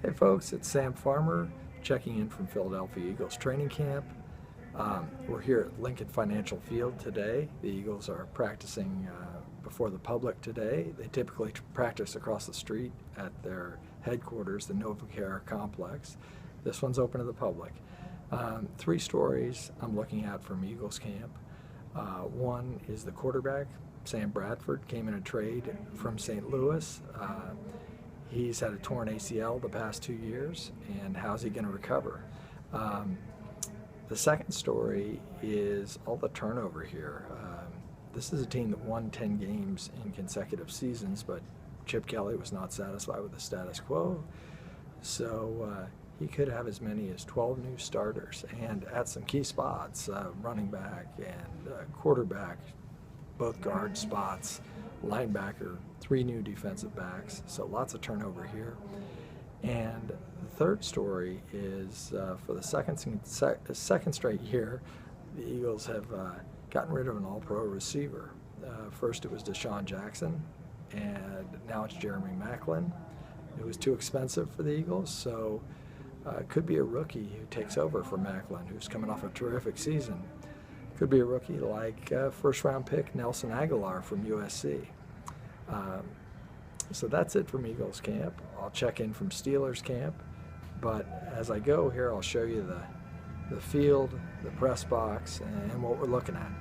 Hey folks, it's Sam Farmer checking in from Philadelphia Eagles training camp. We're here at Lincoln Financial Field today. The Eagles are practicing before the public today. They typically practice across the street at their headquarters, the NovaCare complex. This one's open to the public. Three stories I'm looking at from Eagles camp. One is the quarterback, Sam Bradford, came in a trade from St. Louis. He's had a torn ACL the past 2 years, and how's he going to recover? The second story is all the turnover here. This is a team that won 10 games in consecutive seasons, but Chip Kelly was not satisfied with the status quo, so he could have as many as 12 new starters, and at some key spots, running back and quarterback, both guard spots, linebacker, 3 new defensive backs, so lots of turnover here. And the third story is for the second straight year, the Eagles have gotten rid of an all-pro receiver. First it was Deshaun Jackson, and now it's Jeremy Maclin. It was too expensive for the Eagles, so it could be a rookie who takes over for Maclin, who's coming off a terrific season. Could be a rookie like first-round pick Nelson Aguilar from USC. So that's it from Eagles camp. I'll check in from Steelers camp, but as I go here, I'll show you the field, the press box, and what we're looking at.